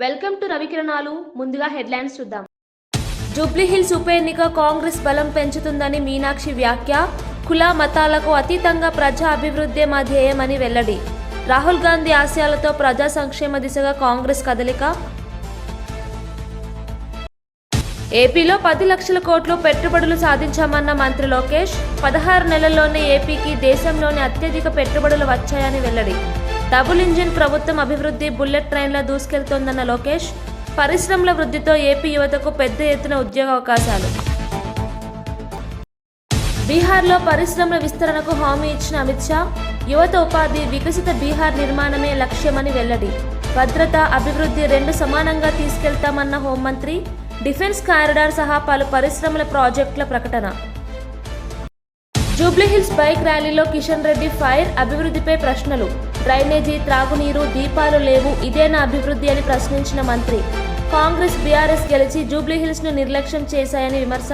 Welcome to రవికిరణాలు. ముందుగా headlines చూద్దాం. జూబ్లీహిల్స్ ఉప ఎన్నిక కాంగ్రెస్ బలం పెంచుతుందని మీనాక్షి వ్యాఖ్య. కుల మతాలకు అతీతంగా ప్రజా అభివృద్ధి మా ధ్యేయమని వెల్లడి. రాహుల్ గాంధీ ఆశయాలతో ప్రజా సంక్షేమ దిశగా కాంగ్రెస్ కదలిక. ఏపీలో 10 లక్షల కోట్లు పెట్టుబడులు సాధించామన్న మంత్రి లోకేష్. 16 నెలల్లోనే ఏపీకి దేశంలోని అత్యధిక పెట్టుబడులు వచ్చాయని వెల్లడి. డబుల్ ఇంజిన్ ప్రభుత్వం అభివృద్ధి బుల్లెట్ ట్రైన్లా దూసుకెళ్తోందన్న లోకేష్. పరిశ్రమల వృద్ధితో ఏపీ యువతకు పెద్ద ఎత్తున ఉద్యోగ అవకాశాలు. బీహార్లో పరిశ్రమల విస్తరణకు హామీ ఇచ్చిన అమిత్ షా. యువత ఉపాధి, వికసిత బీహార్ నిర్మాణమే లక్ష్యమని వెల్లడి. భద్రత, అభివృద్ధి రెండు సమానంగా తీసుకెళ్తామన్న హోంమంత్రి. డిఫెన్స్ కారిడార్ సహా పలు పరిశ్రమల ప్రాజెక్టుల ప్రకటన. జూబ్లీహిల్స్ బైక్ ర్యాలీలో కిషన్ రెడ్డి ఫైర్. అభివృద్ధిపై ప్రశ్నలు. డ్రైనేజీ, త్రాగునీరు, దీపాలు లేవు, ఇదేనా అభివృద్ధి అని ప్రశ్నించిన మంత్రి. కాంగ్రెస్, బీఆర్ఎస్ గెలిచి జూబ్లీహిల్స్ ను నిర్లక్ష్యం చేశాయని విమర్శ.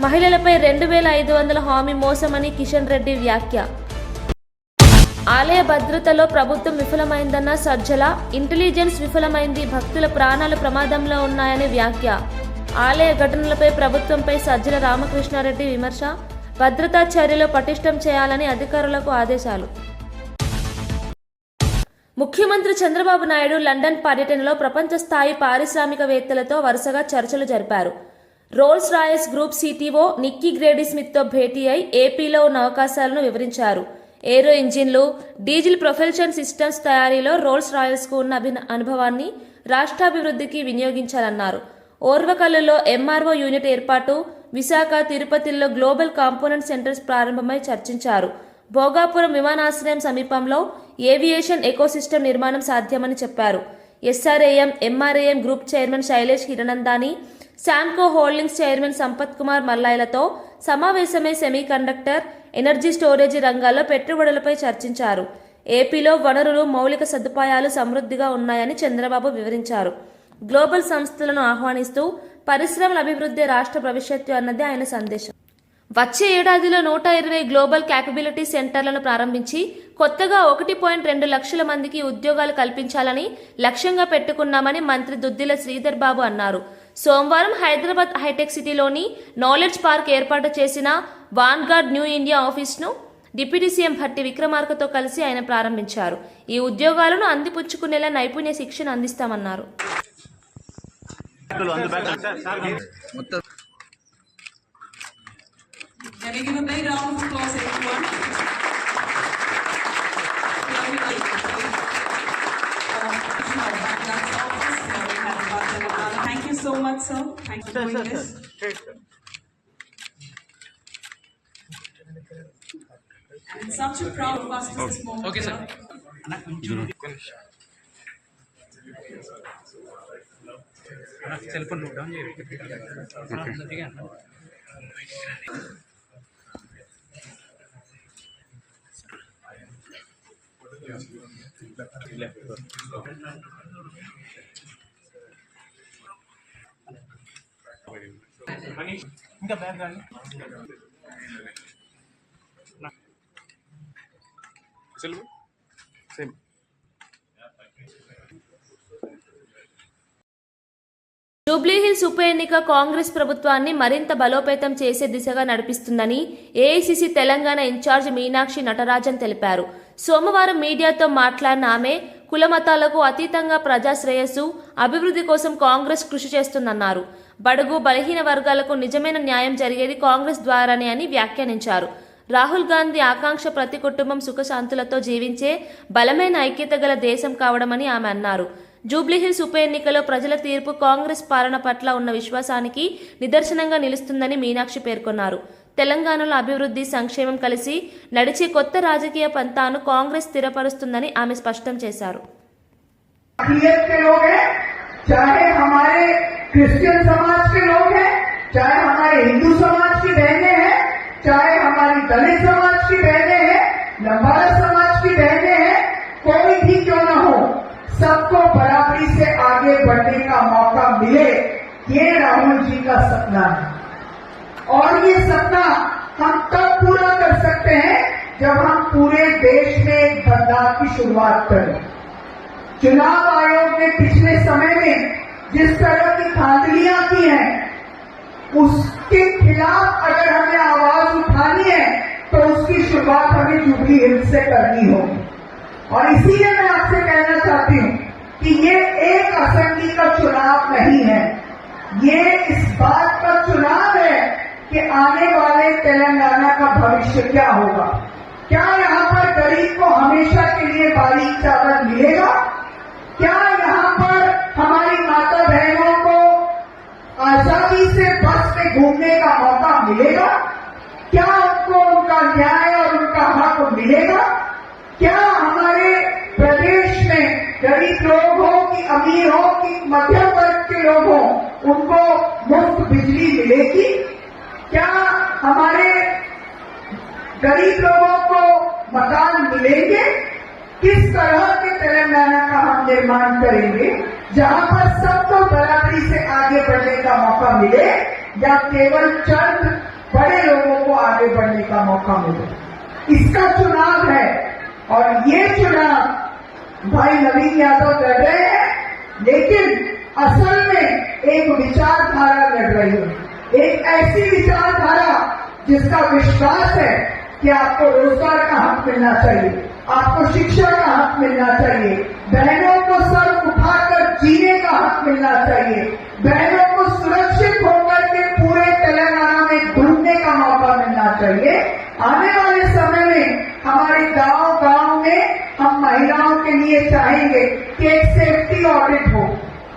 మహిళలపై 2500 హామీ మోసమని కిషన్ రెడ్డి వ్యాఖ్య. ఆలయ భద్రతలో ప్రభుత్వం విఫలమైందన్న సజ్జల. ఇంటెలిజెన్స్ విఫలమైంది, భక్తుల ప్రాణాలు ప్రమాదంలో ఉన్నాయని వ్యాఖ్య. ఆలయ ఘటనలపై ప్రభుత్వంపై సజ్జల రామకృష్ణారెడ్డి విమర్శ. భద్రతా చర్యలు పటిష్టం చేయాలని అధికారులకు ఆదేశాలు. ముఖ్యమంత్రి చంద్రబాబు నాయుడు లండన్ పర్యటనలో ప్రపంచ స్థాయి పారిశ్రామికవేత్తలతో వరుసగా చర్చలు జరిపారు. Rolls Royce group CTO Nikki Grady స్మిత్తో భేటీ అయి ఏపీలో ఉన్న అవకాశాలను వివరించారు. ఏరో ఇంజిన్లు, డీజిల్ ప్రొపల్షన్ సిస్టమ్స్ తయారీలో రోల్స్ రాయల్స్కు ఉన్న అనుభవాన్ని రాష్ట్రాభివృద్ధికి వినియోగించాలన్నారు. ఓర్వకల్లులో ఎంఆర్ఓ యూనిట్ ఏర్పాటు, విశాఖ, తిరుపతిలో గ్లోబల్ కాంపోనెంట్ సెంటర్స్ ప్రారంభమై చర్చించారు. భోగాపురం విమానాశ్రయం సమీపంలో ఏవియేషన్ ఎకోసిస్టమ్ నిర్మాణం సాధ్యమని చెప్పారు. SRAM, MRAM group chairman Shailesh Hiranandani, శాంకో హోల్డింగ్స్ చైర్మన్ సంపత్ కుమార్ మల్లాయిలతో సమావేశమై సెమీకండక్టర్, ఎనర్జీ స్టోరేజీ రంగాల్లో పెట్టుబడులపై చర్చించారు. ఏపీలో వనరులు, మౌలిక సదుపాయాలు సమృద్ధిగా ఉన్నాయని చంద్రబాబు వివరించారు. గ్లోబల్ సంస్థలను ఆహ్వానిస్తూ పరిశ్రమల అభివృద్ధి రాష్ట్ర భవిష్యత్తు అన్నదే ఆయన సందేశం. వచ్చే ఏడాదిలో 120 గ్లోబల్ క్యాపబిలిటీ సెంటర్లను ప్రారంభించి కొత్తగా 1.2 లక్షల మందికి ఉద్యోగాలు కల్పించాలని లక్ష్యంగా పెట్టుకున్నామని మంత్రి దుద్దిల శ్రీధర్ బాబు అన్నారు. సోమవారం హైదరాబాద్ హైటెక్ సిటీలోని నాలెడ్జ్ పార్క్ ఏర్పాటు చేసిన వాన్గార్డ్ న్యూ ఇండియా ఆఫీస్ను డిప్యూటీ సీఎం భట్టి విక్రమార్కతో కలిసి ఆయన ప్రారంభించారు. ఈ ఉద్యోగాలను అందిపుచ్చుకునేలా నైపుణ్య శిక్షణ అందిస్తామన్నారు. Can you give a big round of applause, everyone? Thank you so much, sir. Thank you for doing this. And it's such a proud of us this moment. Okay, sir. Cell phone note down here. ఇంకా bag కానీ same. Jubilee Hills ఉప ఎన్నిక కాంగ్రెస్ ప్రభుత్వాన్ని మరింత బలోపేతం చేసే దిశగా నడిపిస్తుందని AICC Telangana incharge Meenakshi Natarajan తెలిపారు. సోమవారం మీడియాతో మాట్లాడిన ఆమె కులమతాలకు అతీతంగా ప్రజా శ్రేయస్సు, అభివృద్ధి కోసం కాంగ్రెస్ కృషి చేస్తుందన్నారు. బడుగు బలహీన వర్గాలకు నిజమైన న్యాయం జరిగేది కాంగ్రెస్ ద్వారానే అని వ్యాఖ్యానించారు. రాహుల్ గాంధీ ఆకాంక్ష ప్రతి కుటుంబం సుఖశాంతులతో జీవించే బలమైన ఐక్యత గల దేశం కావడమని ఆమె అన్నారు. జూబ్లీహిల్స్ ఉప ఎన్నికలో ప్రజల తీర్పు కాంగ్రెస్ పాలన పట్ల ఉన్న విశ్వాసానికి నిదర్శనంగా నిలుస్తుందని మీనాక్షి పేర్కొన్నారు. తెలంగాణలో అభివృద్ధి, సంక్షేమం కలిసి నడిచే కొత్త రాజకీయ పంతాను కాంగ్రెస్ స్థిరపరుస్తుందని ఆమె స్పష్టం చేశారు. चाहे हमारे क्रिश्चियन समाज के लोग हैं, चाहे हमारे हिंदू समाज की बहनें हैं, चाहे हमारी दलित समाज की बहनें हैं, लंबाड़ा समाज की बहनें हैं, कोई भी क्यों न हो, सबको बराबरी से आगे बढ़ने का मौका मिले, ये राहुल जी का सपना है. और ये सपना हम तब पूरा कर सकते हैं जब हम पूरे देश में एक बदलाव की शुरुआत करें. चुनाव आयोग ने पिछले समय में जिस तरह की धांधलियां की हैं, उसके खिलाफ अगर हमें आवाज उठानी है तो उसकी शुरुआत हमें जुबली हिल्स से करनी होगी। और इसीलिए मैं आपसे कहना चाहती हूं कि ये एक असेंबली का चुनाव नहीं है, ये इस बात का चुनाव है कि आने वाले तेलंगाना का भविष्य क्या होगा। क्या यहाँ पर गरीब को हमेशा के लिए बारीक चावल मिलेगा? क्या यहाँ पर हमारी माता बहनों को आजादी से बस में घूमने का मौका मिलेगा? क्या उनको उनका न्याय और उनका हक मिलेगा? क्या हमारे प्रदेश में गरीब लोग हो कि अमीर हो कि मध्यम वर्ग के लोग हो, उनको मुफ्त बिजली मिलेगी? क्या हमारे गरीब लोगों को मकान मिलेंगे? किस तरह के तेलंगाना का हम निर्माण करेंगे जहां पर सबको बराबरी से आगे बढ़ने का मौका मिले, या केवल चंद बड़े लोगों को आगे बढ़ने का मौका मिले? इसका चुनाव है। और ये चुनाव भाई नवीन यादव लड़ रहे हैं, लेकिन असल में एक विचारधारा लड़ रही है, एक ऐसी विचारधारा जिसका विश्वास है कि आपको रोजगार का हक मिलना चाहिए, आपको शिक्षा का हक मिलना चाहिए, बहनों को सर उठाकर जीने का हक मिलना चाहिए, बहनों को सुरक्षित होकर के पूरे तेलंगाना में घूमने का मौका मिलना चाहिए। आने वाले समय में हमारे गांव में हम महिलाओं के लिए चाहेंगे कि एक सेफ्टी ऑडिट हो,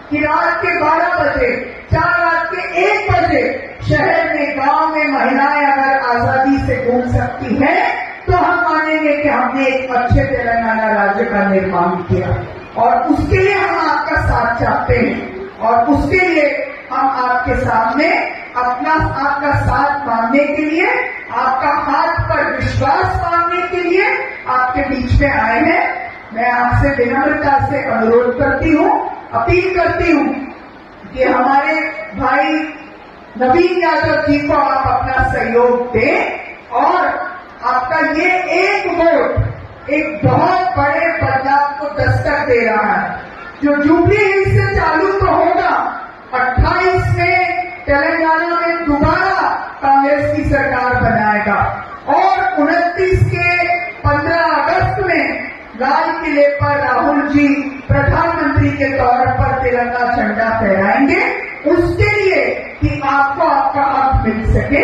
कि रात के 12 बजे, 4 रात के 1 बजे शहर में, गांव में महिलाएं अगर आजादी से घूम सकती हैं तो हम मानेंगे कि हमने एक अच्छे तेलंगाना राज्य का निर्माण किया। और उसके लिए हम आपका साथ चाहते हैं, और उसके लिए हम आपके सामने आपका साथ मांगने के लिए, आपका हाथ पर विश्वास मांगने के लिए आपके बीच में आए हैं। मैं आपसे विनम्रता से अनुरोध करती हूँ, अपील करती हूँ कि हमारे भाई नवीन यादव जी को आप अपना सहयोग दें, और आपका ये एक वोट एक बहुत बड़े बदलाव को दस्तक दे रहा है। जो जुबली हिल्स से चालू तो होगा, 28 में तेलंगाना में दोबारा कांग्रेस की सरकार बनाएगा, और 29 के 15 अगस्त में लाल किले पर राहुल जी प्रधानमंत्री के तौर पर तिरंगा झंडा फहराएंगे, उसके लिए कि आपको आपका हक मिल सके,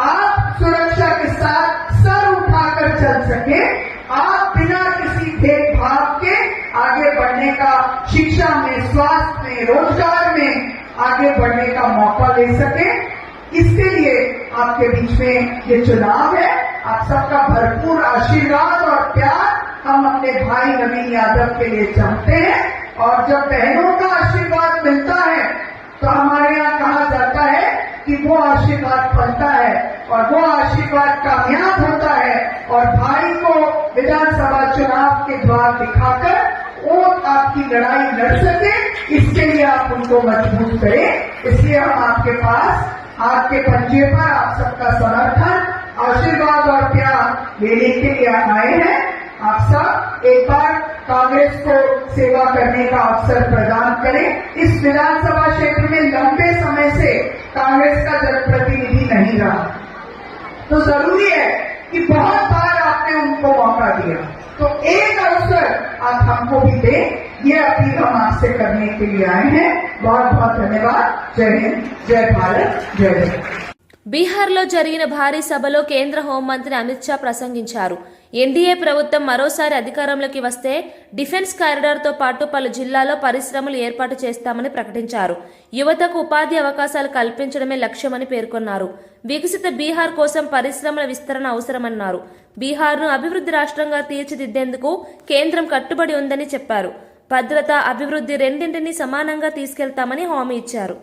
आप सुरक्षा के साथ सर उठाकर चल सके, आप बिना किसी भेदभाव के आगे बढ़ने का, शिक्षा में, स्वास्थ्य में, रोजगार में आगे बढ़ने का मौका ले सके। इसके लिए आपके बीच में ये चुनाव है। आप सबका भरपूर आशीर्वाद और प्यार हम अपने भाई नवीन यादव के लिए चाहते हैं। और जब बहनों का आशीर्वाद मिलता है तो हमारे यहाँ कहा जाता है कि वो आशीर्वाद फलता है और वो आशीर्वाद कामयाब होता है, और भाई को विधानसभा चुनाव के द्वार दिखाकर वो आपकी लड़ाई लड़ सके, इसके लिए आप उनको मजबूत करें। इसलिए हम आपके पास, आपके पंजे पर आप सबका समर्थन, आशीर्वाद और प्यार लेने के लिए आए हैं। आप सब एक बार कांग्रेस को सेवा करने का अवसर प्रदान करें। इस विधानसभा क्षेत्र में लंबे समय से कांग्रेस का जनप्रतिनिधि नहीं रहा, तो जरूरी है कि बहुत बार आपने उनको मौका दिया, तो एक अवसर आप हमको भी दें। ये अपील हम आपसे करने के लिए आए हैं। बहुत बहुत धन्यवाद। जय हिंद, जय भारत, जय जय। బీహార్లో జరిగిన భారీ సభలో కేంద్ర హోంమంత్రి అమిత్ షా ప్రసంగించారు. ఎన్డీఏ ప్రభుత్వం మరోసారి అధికారంలోకి వస్తే డిఫెన్స్ కారిడార్తో పాటు పలు జిల్లాల్లో పరిశ్రమలు ఏర్పాటు చేస్తామని ప్రకటించారు. యువతకు ఉపాధి అవకాశాలు కల్పించడమే లక్ష్యమని పేర్కొన్నారు. వికసిత బీహార్ కోసం పరిశ్రమల విస్తరణ అవసరమన్నారు. బీహార్ను అభివృద్ధి రాష్ట్రంగా తీర్చిదిద్దేందుకు కేంద్రం కట్టుబడి ఉందని చెప్పారు. భద్రత, అభివృద్ధి రెండింటినీ సమానంగా తీసుకెళ్తామని హామీ ఇచ్చారు.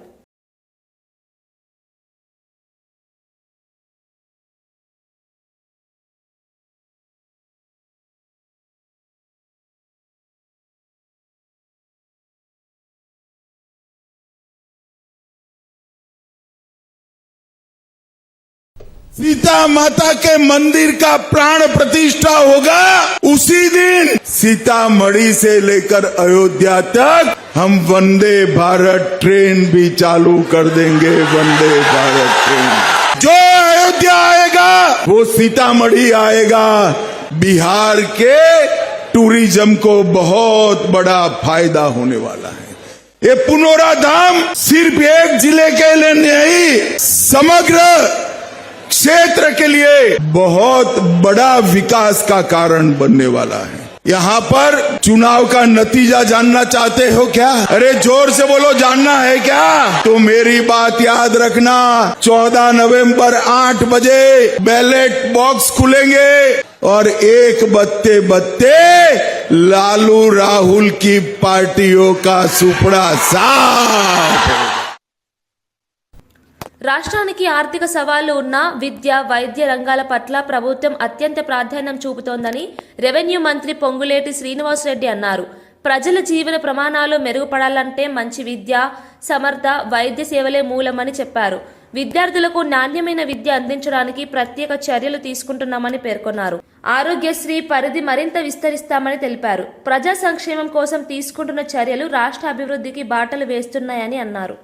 सीता माता के मंदिर का प्राण प्रतिष्ठा होगा उसी दिन सीतामढ़ी से लेकर अयोध्या तक हम वंदे भारत ट्रेन भी चालू कर देंगे। वंदे भारत ट्रेन जो अयोध्या आएगा वो सीतामढ़ी आएगा। बिहार के टूरिज्म को बहुत बड़ा फायदा होने वाला है। ये पुनौरा धाम सिर्फ एक जिले के लिए नहीं समग्र क्षेत्र के लिए बहुत बड़ा विकास का कारण बनने वाला है। यहाँ पर चुनाव का नतीजा जानना चाहते हो क्या? अरे जोर से बोलो, जानना है क्या? तो मेरी बात याद रखना, 14 नवंबर 8 बजे बैलेट बॉक्स खुलेंगे और एक बत्ते बत्ते लालू राहुल की पार्टियों का सुपड़ा साफ। రాష్ట్రానికి ఆర్థిక సవాళ్లు ఉన్న విద్య, వైద్య రంగాల పట్ల ప్రభుత్వం అత్యంత ప్రాధాన్యం చూపుతోందని రెవెన్యూ మంత్రి పొంగులేటి శ్రీనివాసరెడ్డి అన్నారు. ప్రజల జీవన ప్రమాణాలు మెరుగుపడాలంటే మంచి విద్య, సమర్థ వైద్య సేవలే మూలమని చెప్పారు. విద్యార్థులకు నాణ్యమైన విద్య అందించడానికి ప్రత్యేక చర్యలు తీసుకుంటున్నామని పేర్కొన్నారు. ఆరోగ్యశ్రీ పరిధి మరింత విస్తరిస్తామని తెలిపారు. ప్రజా సంక్షేమం కోసం తీసుకుంటున్న చర్యలు రాష్ట్ర అభివృద్ధికి బాటలు వేస్తున్నాయని అన్నారు.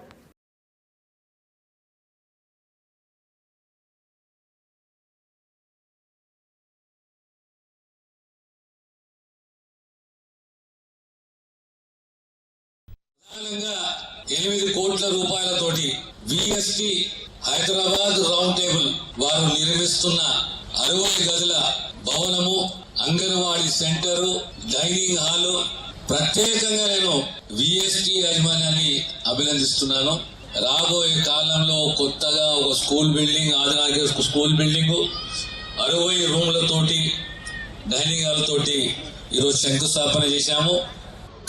ప్రధానంగా 8 కోట్ల రూపాయలతోటి విఎస్టి హైదరాబాద్ రౌండ్ టేబుల్ వారు నిర్మిస్తున్న 60 గదుల భవనము, అంగన్వాడీ సెంటరు, డైనింగ్ హాలు ప్రత్యేకంగా నేను విఎస్టి యాజమాన్యాన్ని అభినందిస్తున్నాను. రాబోయే కాలంలో కొత్తగా ఒక school building, Adinagiri school building 60 రూమ్లతోటి డైనింగ్ హాల్ తోటి ఈరోజు శంకుస్థాపన చేశాము.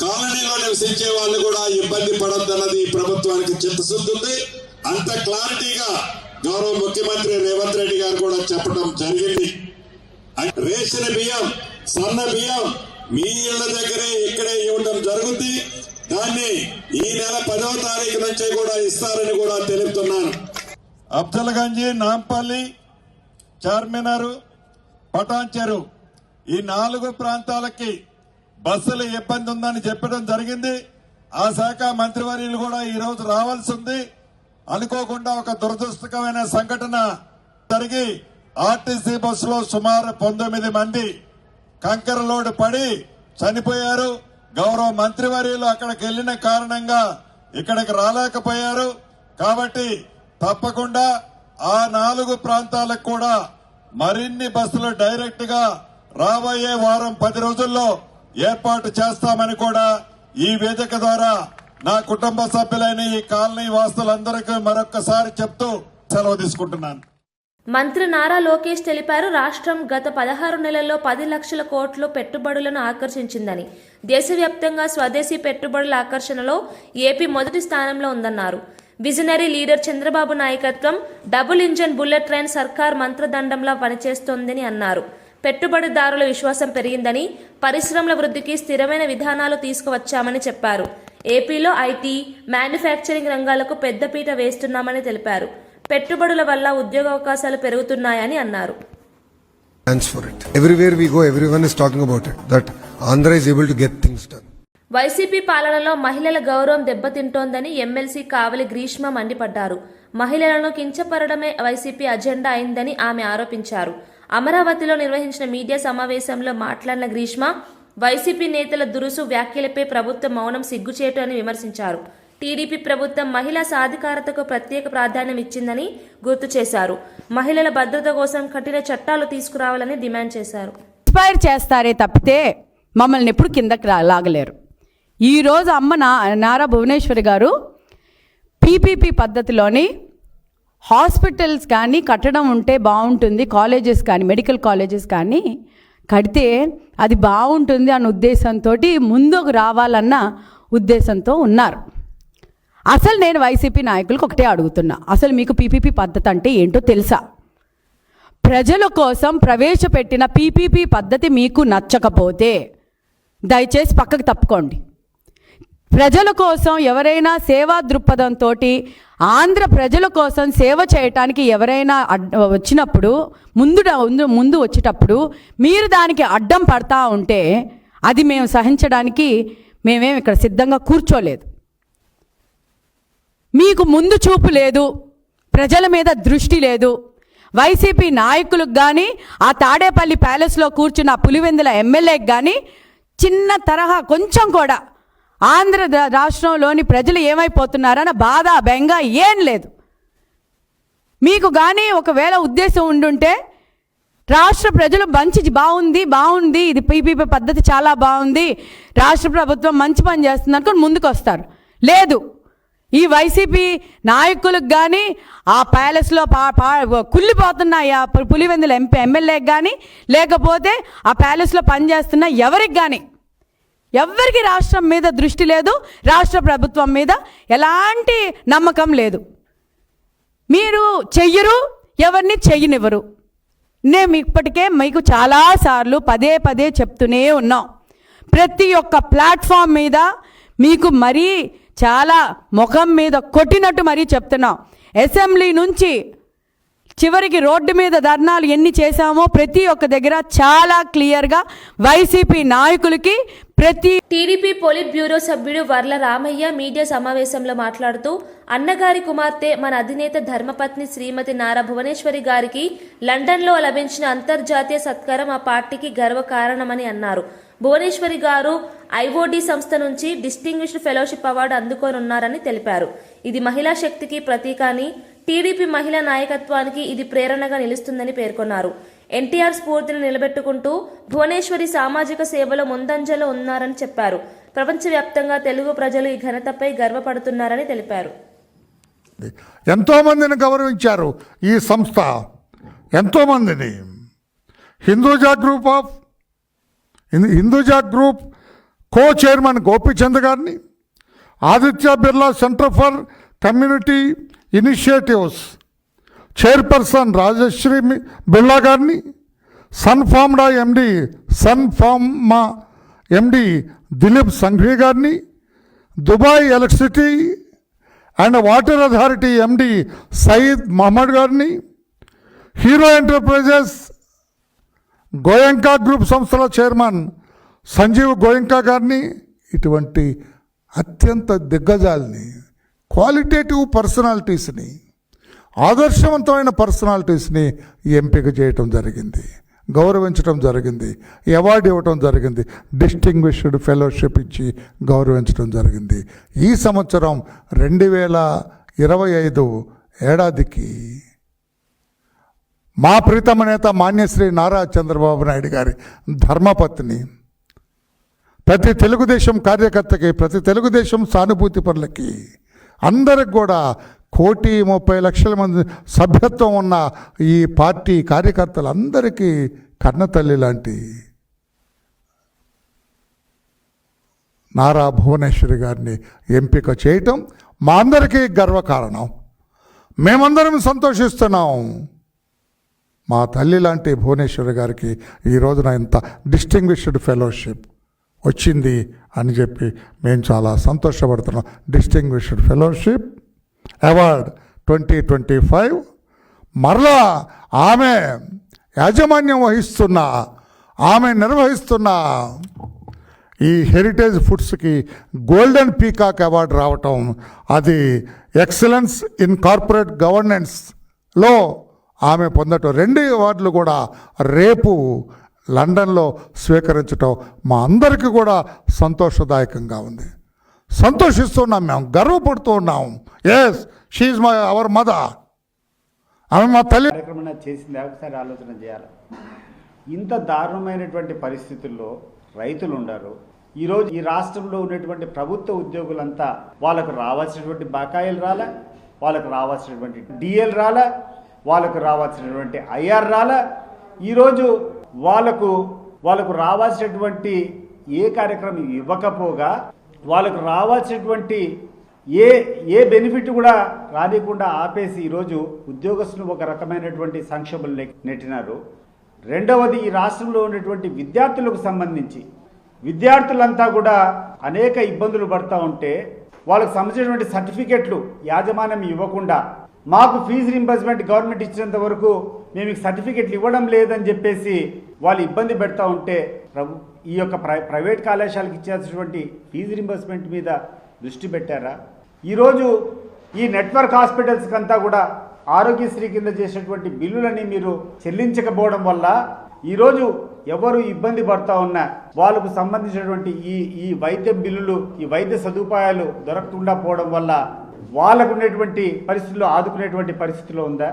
కాలనీలో నివసించే వాళ్ళు కూడా ఇబ్బంది పడొద్దన్నది ప్రభుత్వానికి చిత్తశుద్ధి ఉంది. అంత క్లారిటీగా గౌరవ ముఖ్యమంత్రి రేవంత్ రెడ్డి గారు కూడా చెప్పడం జరిగింది. రేషన్ బియ్యం, సన్న బియ్యం మీ ఇళ్ల దగ్గరే ఇక్కడే ఇవ్వడం జరుగుతుంది. దాన్ని ఈ నెల 10వ తారీఖు నుంచే కూడా ఇస్తారని కూడా తెలుపుతున్నాను. అబ్దుల్గంజ్, నాంపల్లి, చార్మినార్, పటాన్చెరు ఈ 4 ప్రాంతాలకి బస్సులు ఇబ్బంది ఉందని చెప్పడం జరిగింది. ఆ శాఖ మంత్రివర్యులు కూడా ఈ రోజు రావాల్సి ఉంది. అనుకోకుండా ఒక దురదృష్టకరమైన సంఘటన జరిగి ఆర్టీసీ బస్సులో సుమారు 19 మంది కంకర లోడ్ పడి చనిపోయారు. గౌరవ మంత్రివర్యులు అక్కడికి వెళ్లిన కారణంగా ఇక్కడికి రాలేకపోయారు. కాబట్టి తప్పకుండా ఆ 4 ప్రాంతాలకు కూడా మరిన్ని బస్సులు డైరెక్ట్ గా రాబోయే వారం 10 రోజుల్లో ఏర్పాటు చేస్తామని కూడా ఈ వేదిక ద్వారా నా కుటుంబ సభ్యులైన ఈ కాలనీ వాసులందరికీ మరొక్కసారి చెప్తూ సెలవు తీసుకుంటున్నాను. మంత్రి నారా లోకేష్ తెలిపారు. రాష్ట్రం గత 16 నెలల్లో 10 లక్షల కోట్లు పెట్టుబడులను ఆకర్షించిందని. దేశవ్యాప్తంగా స్వదేశీ పెట్టుబడుల ఆకర్షణలో ఏపీ మొదటి స్థానంలో ఉందన్నారు. విజనరీ లీడర్ చంద్రబాబు నాయకత్వం డబుల్ ఇంజన్ బుల్లెట్ ట్రైన్ సర్కార్ మంత్రదండంలా పనిచేస్తోందని అన్నారు. పెట్టుబడిదారుల విశ్వాసం పెరిగిందని, పరిశ్రమల వృద్ధికి స్థిరమైన విధానాలు తీసుకువచ్చామని చెప్పారు. ఏపీలో ఐటీ, మ్యానుఫ్యాక్చరింగ్ రంగాలకు పెద్దపీట వేస్తున్నామని తెలిపారు. పెట్టుబడుల వల్ల ఉద్యోగావకాశాలు పెరుగుతున్నాయని అన్నారు. For it. Everywhere we go, everyone is talking about it. That Andhra is able to get things done. YCP పాలనలో మహిళల గౌరవం దెబ్బతింటోందని ఎమ్మెల్సీ కావలి గ్రీష్మ మండిపడ్డారు. మహిళలను కించపరడమే వైసీపీ అజెండా అయిందని ఆమె ఆరోపించారు. అమరావతిలో నిర్వహించిన మీడియా సమావేశంలో మాట్లాడిన గ్రీష్మ, వైసీపీ నేతల దురుసు వ్యాఖ్యలపై ప్రభుత్వం మౌనం సిగ్గుచేటు అని విమర్శించారు. టీడీపీ ప్రభుత్వం మహిళా సాధికారతకు ప్రత్యేక ప్రాధాన్యం ఇచ్చిందని గుర్తు చేశారు. మహిళల భద్రత కోసం కఠిన చట్టాలు తీసుకురావాలని డిమాండ్ చేశారు. ఇన్స్పైర్ చేస్తారే తప్పితే మమ్మల్ని ఎప్పుడు కిందకి లాగలేరు. ఈరోజు అమ్మ నారా భువనేశ్వరి గారు పీపీపీ పద్ధతిలోని హాస్పిటల్స్ కానీ కట్టడం ఉంటే బాగుంటుంది, కాలేజెస్ కానీ మెడికల్ కాలేజెస్ కానీ కడితే అది బాగుంటుంది అన్న ఉద్దేశంతో ముందుకు రావాలన్న ఉద్దేశంతో ఉన్నారు. అసలు నేను వైసీపీ నాయకులకు ఒకటే అడుగుతున్నా, అసలు మీకు పీపీపీ పద్ధతి అంటే ఏంటో తెలుసా? ప్రజల కోసం ప్రవేశపెట్టిన పీపీపీ పద్ధతి మీకు నచ్చకపోతే దయచేసి పక్కకు తప్పుకోండి. ప్రజల కోసం ఎవరైనా సేవా దృక్పథంతో ఆంధ్ర ప్రజల కోసం సేవ చేయటానికి ఎవరైనా వచ్చినప్పుడు ముందు వచ్చేటప్పుడు మీరు దానికి అడ్డం పడతా ఉంటే అది మేము సహించడానికి మేమేం ఇక్కడ సిద్ధంగా కూర్చోలేదు. మీకు ముందు చూపు లేదు, ప్రజల మీద దృష్టి లేదు. వైసీపీ నాయకులకు కానీ ఆ తాడేపల్లి ప్యాలెస్లో కూర్చున్న పులివెందుల ఎమ్మెల్యేకి కానీ చిన్న తరహా కొంచెం కూడా ఆంధ్ర రాష్ట్రంలోని ప్రజలు ఏమైపోతున్నారన్న బాధ బెంగ ఏం లేదు. మీకు కానీ ఒకవేళ ఉద్దేశం ఉండుంటే రాష్ట్ర ప్రజలు మంచి బాగుంది ఇది పీపీపీ పద్ధతి చాలా బాగుంది, రాష్ట్ర ప్రభుత్వం మంచి పని చేస్తుంది అనుకుని ముందుకు వస్తారు. లేదు, ఈ వైసీపీ నాయకులకు కానీ ఆ ప్యాలెస్లో కుళ్ళిపోతున్నాయి ఆ పులివెందుల ఎమ్మెల్యేకి కానీ లేకపోతే ఆ ప్యాలెస్లో పనిచేస్తున్న ఎవరికి రాష్ట్రం మీద దృష్టి లేదు, రాష్ట్ర ప్రభుత్వం మీద ఎలాంటి నమ్మకం లేదు. మీరు చెయ్యరు, ఎవరిని చెయ్యనివ్వరు. నేను ఇప్పటికే మీకు చాలాసార్లు పదే చెప్తూనే ఉన్నాం. ప్రతి ఒక్క ప్లాట్ఫామ్ మీద మీకు మరీ చాలా ముఖం మీద కొట్టినట్టు మరీ చెప్తున్నాం. అసెంబ్లీ నుంచి చివరికి రోడ్డు మీద ధర్నాలు ఎన్ని చేశామో ప్రతి ఒక్క దగ్గర చాలా క్లియర్గా వైసీపీ నాయకులకి టీడీపీ పోలిట్ బ్యూరో సభ్యుడు వర్ల రామయ్య మీడియా సమావేశంలో మాట్లాడుతూ అన్నగారి కుమార్తె మన అధినేత ధర్మపత్ని శ్రీమతి నారా భువనేశ్వరి గారికి లండన్లో లభించిన అంతర్జాతీయ సత్కారం ఆ పార్టీకి గర్వకారణమని అన్నారు. భువనేశ్వరి గారు ఐఓడి సంస్థ నుంచి డిస్టింగ్విష్డ్ ఫెలోషిప్ అవార్డు అందుకోనున్నారని తెలిపారు. ఇది మహిళా శక్తికి ప్రతీక అని, టీడీపీ మహిళా నాయకత్వానికి ఇది ప్రేరణగా నిలుస్తుందని పేర్కొన్నారు. ఎన్టీఆర్ స్ఫూర్తిని నిలబెట్టుకుంటూ భువనేశ్వరి సామాజిక సేవలో ముందంజలో ఉన్నారని చెప్పారు. ప్రపంచవ్యాప్తంగా తెలుగు ప్రజలు ఈ ఘనతపై గర్వపడుతున్నారని తెలిపారు. ఎంతో మందిని గౌరవించారు ఈ సంస్థ, ఎంతో మందిని. Hinduja group co chairman Gopichand గారిని, Aditya Birla centre for community initiatives chairperson Rajashree Birla గారిని, సన్ఫార్మా ఎండి దిలీప్ సంఘవి గారిని, Dubai electricity and water authority MD Saeed Mohammed గారిని, హీరో ఎంటర్ప్రైజెస్ గోయంకా గ్రూప్ సంస్థల చైర్మన్ సంజీవ్ గోయంకా గారిని, ఇటువంటి అత్యంత దిగ్గజాలని, క్వాలిటేటివ్ పర్సనాలిటీస్ని, ఆదర్శవంతమైన పర్సనాలిటీస్ని ఎంపిక చేయటం జరిగింది, గౌరవించడం జరిగింది, అవార్డు ఇవ్వటం జరిగింది, డిస్టింగ్విష్డ్ ఫెలోషిప్ ఇచ్చి గౌరవించడం జరిగింది. ఈ సంవత్సరం 2025 ఏడాదికి మా ప్రీతమ నేత మాన్యశ్రీ నారా చంద్రబాబు నాయుడు గారి ధర్మపత్ని, ప్రతి తెలుగుదేశం కార్యకర్తకి, ప్రతి తెలుగుదేశం సానుభూతి పరులకి, అందరికి కూడా 1,30,00,000 మంది సభ్యత్వం ఉన్న ఈ పార్టీ కార్యకర్తలందరికీ కన్నతల్లి లాంటి నారా భువనేశ్వరి గారిని ఎంపిక చేయటం మా అందరికీ గర్వకారణం. మేమందరం సంతోషిస్తున్నాం. మా తల్లి లాంటి భువనేశ్వరి గారికి ఈ రోజున ఇంత డిస్టింగ్విష్డ్ ఫెలోషిప్ వచ్చింది అని చెప్పి మేము చాలా సంతోషపడుతున్నాం. డిస్టింగ్విష్డ్ ఫెలోషిప్ అవార్డ్ 2025 మరలా ఆమె యాజమాన్యం వహిస్తున్న, ఆమె నిర్వహిస్తున్న ఈ హెరిటేజ్ ఫుడ్స్కి గోల్డెన్ పీకాక్ అవార్డు రావటం, అది ఎక్సలెన్స్ ఇన్ కార్పొరేట్ గవర్నెన్స్లో ఆమె పొందటం, 2 అవార్డులు కూడా రేపు లండన్లో స్వీకరించటం మా అందరికీ కూడా సంతోషదాయకంగా ఉంది. సంతోషిస్తున్నాం, మేము గర్వపడుతూ ఉన్నాం. Yes, she our mother. ఆమె మా తల్లి. కార్యక్రమం చేసింది ఒకసారి ఆలోచన చేయాలి. ఇంత దారుణమైనటువంటి పరిస్థితుల్లో రైతులు ఉన్నారు. ఈరోజు ఈ రాష్ట్రంలో ఉన్నటువంటి ప్రభుత్వ ఉద్యోగులంతా వాళ్ళకు రావాల్సినటువంటి బకాయిలు రాలే, వాళ్ళకు రావాల్సినటువంటి డిఎల్ రాలే, వాళ్ళకు రావాల్సినటువంటి ఐఆర్ రాలే. ఈరోజు వాళ్ళకు రావాల్సినటువంటి ఏ కార్యక్రమం ఇవ్వకపోగా వాళ్ళకు రావాల్సినటువంటి ఏ బెనిఫిట్ కూడా రానికుండా ఆపేసి ఈరోజు ఉద్యోగస్తులు ఒక రకమైనటువంటి సంక్షోభంలో నెట్టినారు. రెండవది, ఈ రాష్ట్రంలో ఉన్నటువంటి విద్యార్థులకు సంబంధించి విద్యార్థులంతా కూడా అనేక ఇబ్బందులు పడుతూ ఉంటే వాళ్ళకు సంబంధించినటువంటి సర్టిఫికెట్లు యాజమాన్యం ఇవ్వకుండా మాకు ఫీజు రింబర్స్మెంట్ గవర్నమెంట్ ఇచ్చినంత వరకు మేము సర్టిఫికెట్లు ఇవ్వడం లేదని చెప్పేసి వాళ్ళు ఇబ్బంది పెడతా ఉంటే ఈ యొక్క ప్రైవేట్ కళాశాలకు ఇచ్చేసినటువంటి ఫీజు రింబర్స్మెంట్ మీద దృష్టి పెట్టారా? ఈరోజు ఈ నెట్వర్క్ హాస్పిటల్స్కి అంతా కూడా ఆరోగ్యశ్రీ కింద చేసినటువంటి బిల్లులని మీరు చెల్లించకపోవడం వల్ల ఈరోజు ఎవరు ఇబ్బంది పడతా ఉన్నా వాళ్ళకు సంబంధించినటువంటి ఈ వైద్య బిల్లులు, ఈ వైద్య సదుపాయాలు దొరకకుండా పోవడం వల్ల వాళ్ళకు ఉన్నటువంటి పరిస్థితుల్లో ఆదుకునేటువంటి పరిస్థితిలో ఉందా?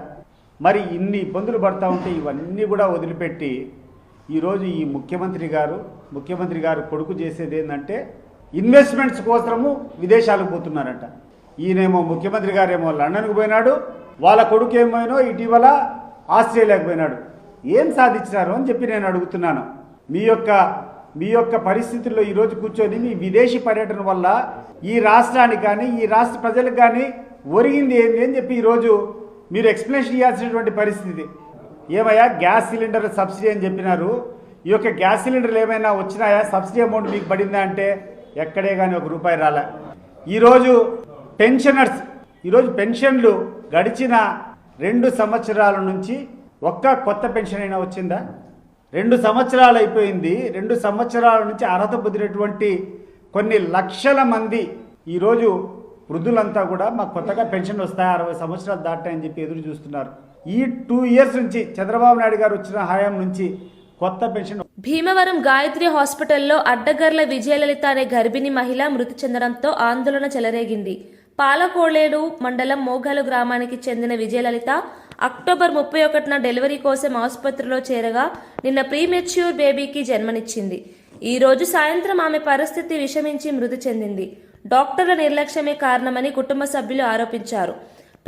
మరి ఇన్ని ఇబ్బందులు పడతా ఉంటే ఇవన్నీ కూడా వదిలిపెట్టి ఈరోజు ఈ ముఖ్యమంత్రి గారు కొడుకు చేసేది ఏంటంటే ఇన్వెస్ట్మెంట్స్ కోసము విదేశాలకు పోతున్నారంట. ఈయనేమో ముఖ్యమంత్రి గారేమో లండన్కు పోయినాడు, వాళ్ళ కొడుకు ఏమైనా ఇటీవల ఆస్ట్రేలియాకు పోయినాడు. ఏం సాధించినారు అని చెప్పి నేను అడుగుతున్నాను. మీ యొక్క పరిస్థితుల్లో ఈరోజు కూర్చొని మీ విదేశీ పర్యటన వల్ల ఈ రాష్ట్రానికి కానీ ఈ రాష్ట్ర ప్రజలకు కానీ ఒరిగింది ఏంది అని చెప్పి ఈరోజు మీరు ఎక్స్ప్లెనేషన్ ఇవ్వాల్సినటువంటి పరిస్థితి. ఏమయ్యా గ్యాస్ సిలిండర్ సబ్సిడీ అని చెప్పినారు, ఈ యొక్క గ్యాస్ సిలిండర్లు ఏమైనా వచ్చినాయా? సబ్సిడీ అమౌంట్ మీకు పడిందా అంటే ఎక్కడే కానీ ₹1 రాలే. ఈరోజు పెన్షన్లు గడిచిన 2 సంవత్సరాల నుంచి ఒక్క కొత్త పెన్షన్ అయినా వచ్చిందా? 2 సంవత్సరాలు అయిపోయింది. 2 సంవత్సరాల నుంచి అర్హత పొందినటువంటి కొన్ని లక్షల మంది ఈరోజు వృద్ధులంతా కూడా మాకు కొత్తగా పెన్షన్ వస్తాయి, 60 సంవత్సరాలు దాటాయని చెప్పి ఎదురు చూస్తున్నారు. ఈ 2 ఇయర్స్ నుంచి చంద్రబాబు నాయుడు గారు వచ్చిన హయాం నుంచి కొత్త పెన్షన్. భీమవరం గాయత్రి హాస్పిటల్లో అడ్డగర్ల విజయలలిత అనే గర్భిణీ మహిళ మృతి చెందడంతో ఆందోళన చెలరేగింది. పాలకోడేడు మండలం మోగాలు గ్రామానికి చెందిన విజయలలిత అక్టోబర్ 31న డెలివరీ కోసం ఆసుపత్రిలో చేరగా నిన్న ప్రీమెచ్యూర్ బేబీకి జన్మనిచ్చింది. ఈ రోజు సాయంత్రం ఆమె పరిస్థితి విషమించి మృతి చెందింది. డాక్టర్ల నిర్లక్ష్యమే కారణమని కుటుంబ సభ్యులు ఆరోపించారు.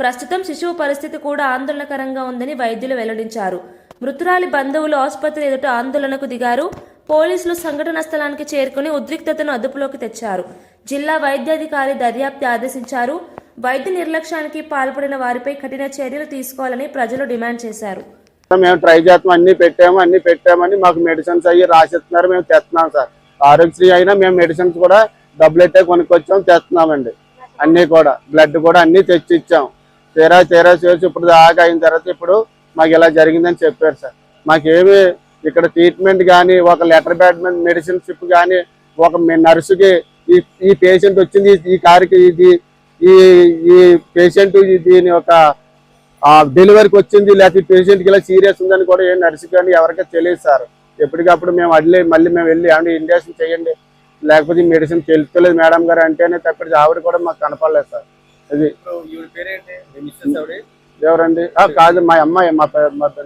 ప్రస్తుతం శిశువు పరిస్థితి కూడా ఆందోళనకరంగా ఉందని వైద్యులు వెల్లడించారు. మృతురాలి బంధువులు ఆసుపత్రి ఎదుట ఆందోళనకు దిగారు. పోలీసులు సంఘటనా స్థలానికి చేరుకుని ఉద్రిక్తతను అదుపులోకి తెచ్చారు. జిల్లా వైద్యాధికారి దర్యాప్తు ఆదేశించారు. వైద్య నిర్లక్ష్యానికి పాల్పడిన వారిపై కఠిన చర్యలు తీసుకోవాలని ప్రజలు డిమాండ్ చేశారు. మేము ట్రై చేస్తాం, అన్ని పెట్టామని మాకు మెడిసిన్స్ అయ్యి రాసిస్తున్నారు, మేము తెస్తున్నాం సార్. ఆరోగ్యశ్రీ అయినా మేము మెడిసిన్స్ కూడా డబ్బులెట్టే కొనుక్కొచ్చాం, తెస్తున్నామండి. అన్ని కూడా బ్లడ్ కూడా అన్ని తెచ్చి ఇచ్చాం. తీరా చేసి ఇప్పుడు దాకా అయిన తర్వాత ఇప్పుడు మాకు ఇలా జరిగిందని చెప్పారు సార్. మాకేమి ఇక్కడ ట్రీట్మెంట్ కానీ ఒక లెటర్ బ్యాడ్ మెడిసిన్ షిప్ కానీ ఒక నర్సుకి ఈ పేషెంట్ వచ్చింది, ఈ కారుకి ఈ పేషెంట్ దీని ఒక డెలివరీకి వచ్చింది, లేకపోతే పేషెంట్కి ఇలా సీరియస్ ఉందని కూడా ఏ నర్సు కానీ ఎవరికీ తెలియదు సార్. ఎప్పటికప్పుడు మేము మళ్ళీ మేము వెళ్ళి అంటే ఇంజక్షన్ చేయండి, లేకపోతే ఈ మెడిసిన్ తెలుస్తలేదు మేడం గారు అంటేనే తప్పటి ఆవిడ కూడా మాకు కనపడలేదు సార్. అది ఎవరండి? కాదు, మా అమ్మాయి,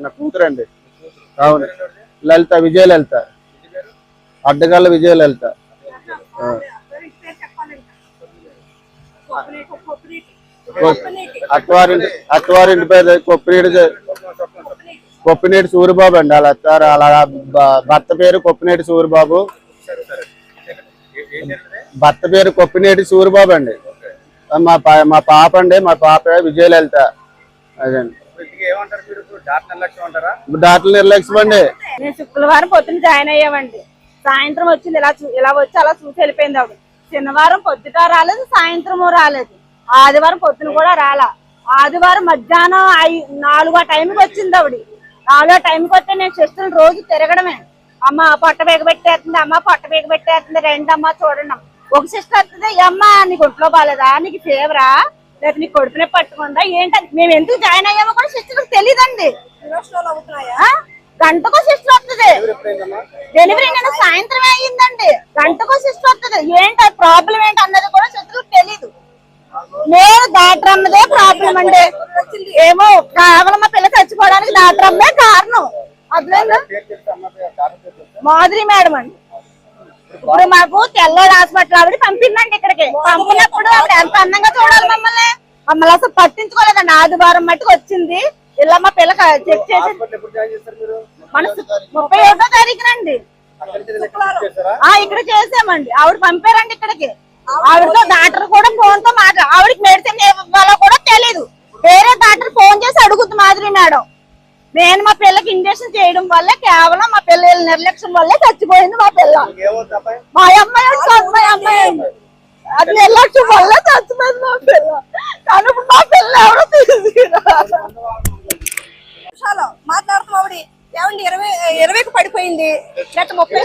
నా కూతురండి. అవును, లలిత, విజయలలిత, అడ్డగల్ల విజయలలిత. అత్తవారింటి పేరు కొప్పినేటి సూరిబాబు అండి. అలా భర్త పేరు కొప్పినేటి సూరిబాబు. భర్త పేరు కొప్పినేటి సూరిబాబు అండి. మా పాప అండి, మా పాప విజయలలిత. అదండి. డాక్టర్ నిర్లక్ష్యం అండి. నేను శుక్రవారం పొద్దున్న జాయిన్ అయ్యామండి. సాయంత్రం వచ్చింది, ఇలా వచ్చి అలా చూసి వెళ్ళిపోయింది ఆవిడ. శనివారం పొద్దుట రాలేదు, సాయంత్రం రాలేదు, ఆదివారం పొద్దున కూడా రాలా. ఆదివారం మధ్యాహ్నం 4 టైంకి వచ్చింది ఆవిడ. 4 టైంకి వస్తే నేను సిస్టర్ని రోజు తిరగడమే. అమ్మ పొట్ట బిగబెట్టేస్తుంది, అమ్మ పొట్ట బిగబెట్టేస్తుంది, రండి అమ్మ చూడండి. ఒక సిస్టర్ వస్తుంది, అమ్మ నీకు ఒంట్లో బాగాలేదా, నీకు ఫీవరా, లేకపోతే నీకు కొడుకునే పట్టుకుందా ఏంటంటే మేము ఎందుకు జాయిన్ అయ్యామో కూడా సిస్టర్కి తెలియదండి. గంటకో సిస్టర్ వస్తుంది డెలివరీ, నేను సాయంత్రమే అయ్యిందండి. గంటకో సిస్టర్ వస్తుంది. ఏంటి ప్రాబ్లం ఏంటి అన్నది కూడా సిస్టర్కి తెలీదు. నేను డాక్టర్ అన్నదే ప్రాబ్లం అండి. ఏమో కేవలం మా పిల్ల చచ్చిపోవడానికి డాక్టర్ అమ్మే కారణం. అర్థమైందా? మాధురి మేడం అండి. ఇప్పుడు మాకు తెల్లోడు హాస్పిటల్ ఆవిడ పంపిందండి ఇక్కడికి. పంపినప్పుడు ఆవిడ ఎంత అందంగా చూడాలి మమ్మల్ని అసలు పట్టించుకోలేదండి. ఆదివారం మట్టుకు వచ్చింది, ఇలా మా పిల్ల చెక్ చేసి మన 31వ తారీఖునండి ఇక్కడ చేసామండి. ఆవిడ పంపారండి ఇక్కడికి. ఆవిడతో డాక్టర్ కూడా ఫోన్ తో ఆవిడకి మెడిసిన్ ఇవ్వాలో కూడా తెలీదు. వేరే డాక్టర్ ఫోన్ చేసి అడుగుద్ది మాధురి మేడం. నేను మా పిల్లకి ఇంజక్షన్ చేయడం వల్లే, కేవలం మా పిల్లల నిర్లక్ష్యం వల్లే చచ్చిపోయింది మా పిల్ల. మా అమ్మాయి అది నిర్లక్ష్యం వల్ల చచ్చిపోయింది మా పిల్ల. కానీ మా పిల్ల ఎవరో మాట్లాడుతున్నావు ఏమండి 20కి పడిపోయింది గత 30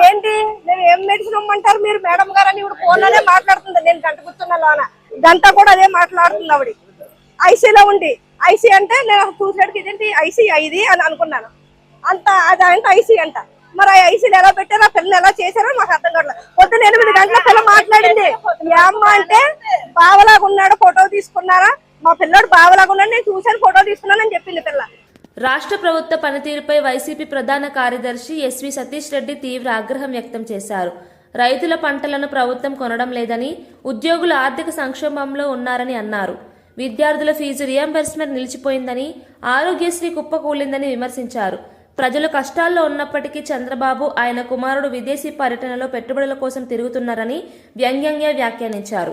ఏంటి నేను ఏం మెడిసిన్ ఇమ్మంటారు మీరు మేడం గారు అని ఇప్పుడు ఫోన్ లోనే మాట్లాడుతుంది. నేను గంట కూర్చున్నా లోన గంట కూడా అదే మాట్లాడుతుంది. ఆవిడ ఐసీలో ఉండి ఐసీ అంటే నేను చూసినట్టుకి ఇదేంటి ఐసీ ఇది అని అనుకున్నాను. అంత అదంటే ఐసీ అంట. మరి ఆ ఐసీలు ఎలా పెట్టారో ఆ పిల్లలు ఎలా చేశారో మాకు అర్థం కావట్లేదు. పొద్దున్న 8 గంటల పిల్ల మాట్లాడింది. ఏ అమ్మ అంటే బావలాగా ఉన్నాడు, ఫోటో తీసుకున్నారా, మా పిల్లడు బావలాగా ఉన్నాడు, నేను చూశాను, ఫోటో తీసుకున్నాను అని చెప్పింది పిల్ల. రాష్ట్ర ప్రభుత్వ పనితీరుపై వైసీపీ ప్రధాన కార్యదర్శి ఎస్వి సతీష్ రెడ్డి తీవ్ర ఆగ్రహం వ్యక్తం చేశారు. రైతుల పంటలను ప్రభుత్వం కొనడం లేదని, ఉద్యోగులు ఆర్థిక సంక్షోభంలో ఉన్నారని అన్నారు. విద్యార్థుల ఫీజు రియంబర్స్మెంట్ నిలిచిపోయిందని, ఆరోగ్యశ్రీ కుప్పకూలిందని విమర్శించారు. ప్రజలు కష్టాల్లో ఉన్నప్పటికీ చంద్రబాబు, ఆయన కుమారుడు విదేశీ పర్యటనలో పెట్టుబడుల కోసం తిరుగుతున్నారని వ్యంగ్యంగా వ్యాఖ్యానించారు.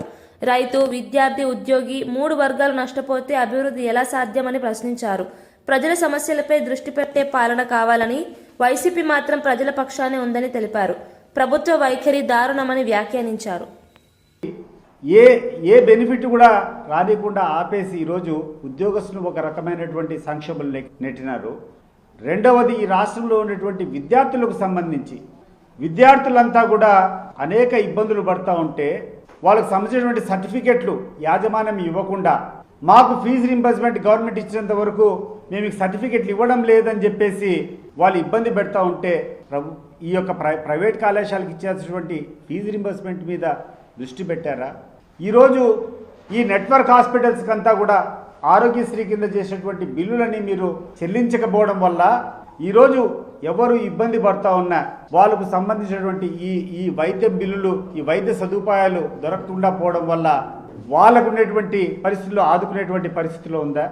రైతు, విద్యార్థి, ఉద్యోగి 3 వర్గాలు నష్టపోతే అభివృద్ధి ఎలా సాధ్యమని ప్రశ్నించారు. ప్రజల సమస్యలపై దృష్టి పెట్టే పాలన కావాలని, వైసీపీ మాత్రం ప్రజల పక్షానే ఉందని తెలిపారు. ప్రభుత్వ వైఖరి దారుణమని వ్యాఖ్యానించారు. ఏ బెనిఫిట్ కూడా రానికుండా ఆపేసి ఈరోజు ఉద్యోగస్తులు ఒక రకమైనటువంటి సంక్షోభంలో నెట్టినారు. రెండవది, ఈ రాష్ట్రంలో ఉన్నటువంటి విద్యార్థులకు సంబంధించి విద్యార్థులంతా కూడా అనేక ఇబ్బందులు పడుతూ ఉంటే వాళ్ళకు సంబంధించినటువంటి సర్టిఫికెట్లు యాజమాన్యం ఇవ్వకుండా, మాకు ఫీజు రింబర్స్మెంట్ గవర్నమెంట్ ఇచ్చినంత వరకు మేము సర్టిఫికెట్లు ఇవ్వడం లేదని చెప్పేసి వాళ్ళు ఇబ్బంది పెడతా ఉంటే ఈ యొక్క ప్రైవేట్ కళాశాలకు ఇచ్చేసినటువంటి ఫీజు రింబర్స్మెంట్ మీద దృష్టి పెట్టారా? ఈరోజు ఈ నెట్వర్క్ హాస్పిటల్స్కి అంతా కూడా ఆరోగ్యశ్రీ కింద చేసినటువంటి బిల్లులని మీరు చెల్లించకపోవడం వల్ల ఈరోజు ఎవరు ఇబ్బంది పడతా ఉన్నా వాళ్ళకు సంబంధించినటువంటి ఈ వైద్య బిల్లులు, ఈ వైద్య సదుపాయాలు దొరకకుండా పోవడం వల్ల వాళ్ళకు ఉన్నటువంటి పరిస్థితుల్లో ఆదుకునేటువంటి పరిస్థితిలో ఉందా?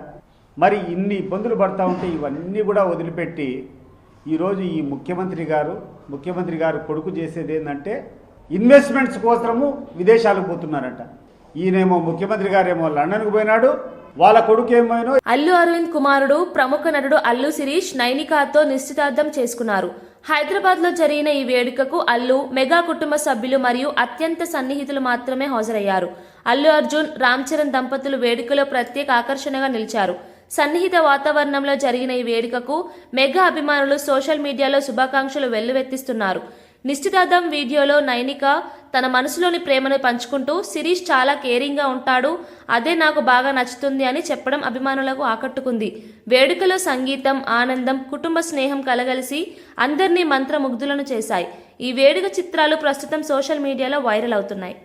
మరి ఇన్ని ఇబ్బందులు పడతా ఉంటే ఇవన్నీ కూడా వదిలిపెట్టి ఈరోజు ఈ ముఖ్యమంత్రి గారు కొడుకు చేసేది ఏంటంటే ఇన్వెస్ట్మెంట్స్ కోసము విదేశాలకు పోతున్నారంట. ఈయనేమో ముఖ్యమంత్రి గారేమో లండన్కు పోయినాడు, వాళ్ళ కొడుకు ఏమైనా. అల్లు అరవింద్ కుమారుడు ప్రముఖ నటుడు అల్లు శిరీష్ నైనికాతో నిశ్చితార్థం చేసుకున్నారు. హైదరాబాద్ లో జరిగిన ఈ వేడుకకు అల్లు, మెగా కుటుంబ సభ్యులు మరియు అత్యంత సన్నిహితులు మాత్రమే హాజరయ్యారు. అల్లు అర్జున్, రామ్ చరణ్ దంపతులు వేడుకలో ప్రత్యేక ఆకర్షణగా నిలిచారు. సన్నిహిత వాతావరణంలో జరిగిన ఈ వేడుకకు మెగా అభిమానులు సోషల్ మీడియాలో శుభాకాంక్షలు వెల్లువెత్తిస్తున్నారు. నిశ్చితార్థం వీడియోలో నైనిక తన మనసులోని ప్రేమను పంచుకుంటూ శిరీష్ చాలా కేరింగ్ గా ఉంటాడు, అదే నాకు బాగా నచ్చుతుంది అని చెప్పడం అభిమానులకు ఆకట్టుకుంది. వేడుకలో సంగీతం, ఆనందం, కుటుంబ స్నేహం కలగలిసి అందరినీ మంత్రముగ్ధులను చేశాయి. ఈ వేడుక చిత్రాలు ప్రస్తుతం సోషల్ మీడియాలో వైరల్ అవుతున్నాయి.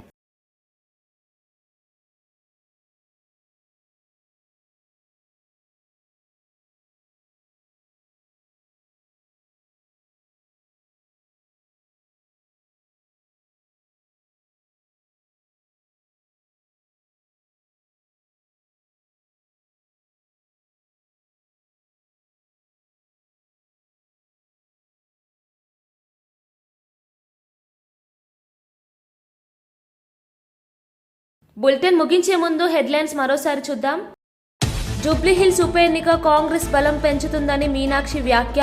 బులెటిన్ ముగించే ముందు హెడ్లైన్స్ మరోసారి చూద్దాం. జూబ్లీహిల్స్ ఉప ఎన్నిక కాంగ్రెస్ బలం పెంచుతుందని మీనాక్షి వ్యాఖ్య.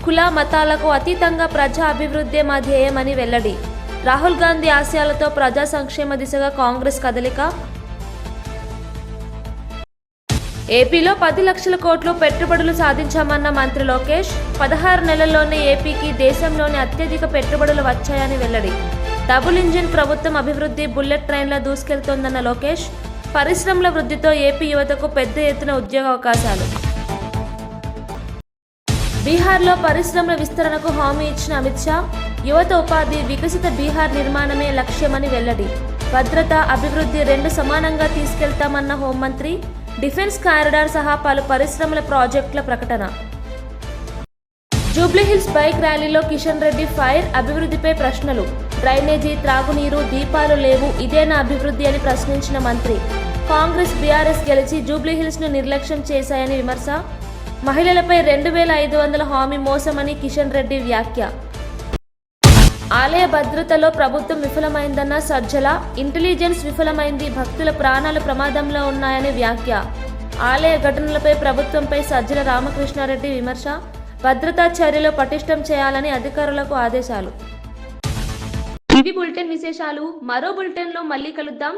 కుల మతాలకు అతీతంగా ప్రజా అభివృద్ధే మా ధ్యేయమని వెల్లడి. రాహుల్ గాంధీ ఆశయాలతో ప్రజా సంక్షేమ దిశగా కాంగ్రెస్ కదలిక. ఏపీలో 10 లక్షల కోట్లు పెట్టుబడులు సాధించామన్న మంత్రి లోకేష్. 16 నెలల్లోనే ఏపీకి దేశంలోని అత్యధిక పెట్టుబడులు వచ్చాయని వెల్లడి. డబుల్ ఇంజిన్ ప్రభుత్వం అభివృద్ధి బుల్లెట్ ట్రైన్లా దూసుకెళ్తోందన్న లోకేష్. పరిశ్రమల వృద్ధితో ఏపీ యువతకు పెద్ద ఎత్తున ఉద్యోగ అవకాశాలు. బీహార్లో పరిశ్రమల విస్తరణకు హామీ ఇచ్చిన అమిత్ షా. యువత ఉపాధి, వికసిత బీహార్ నిర్మాణమే లక్ష్యమని వెల్లడి. భద్రత, అభివృద్ధి 2 సమానంగా తీసుకెళ్తామన్న హోంమంత్రి. డిఫెన్స్ కారిడార్ సహా పలు పరిశ్రమల ప్రాజెక్టుల ప్రకటన. జూబ్లీహిల్స్ బైక్ ర్యాలీలో కిషన్ రెడ్డి ఫైర్. అభివృద్ధిపై ప్రశ్నలు. డ్రైనేజీ, త్రాగునీరు, దీపాలు లేవు, ఇదేనా అభివృద్ధి అని ప్రశ్నించిన మంత్రి. కాంగ్రెస్, బీఆర్ఎస్ గెలిచి జూబ్లీహిల్స్ ను నిర్లక్ష్యం చేశాయని విమర్శ. మహిళలపై 2500 హామీ మోసమని కిషన్ రెడ్డి వ్యాఖ్య. ఆలయ భద్రతలో ప్రభుత్వం విఫలమైందన్న సజ్జల. ఇంటెలిజెన్స్ విఫలమైంది, భక్తుల ప్రాణాలు ప్రమాదంలో ఉన్నాయని వ్యాఖ్య. ఆలయ ఘటనలపై ప్రభుత్వంపై సజ్జల రామకృష్ణారెడ్డి విమర్శ. భద్రతా చర్యలు పటిష్టం చేయాలని అధికారులకు ఆదేశాలు. ఇవి బులెటిన్ విశేషాలు. మరో బులెటిన్లో మళ్ళీ కలుద్దాం.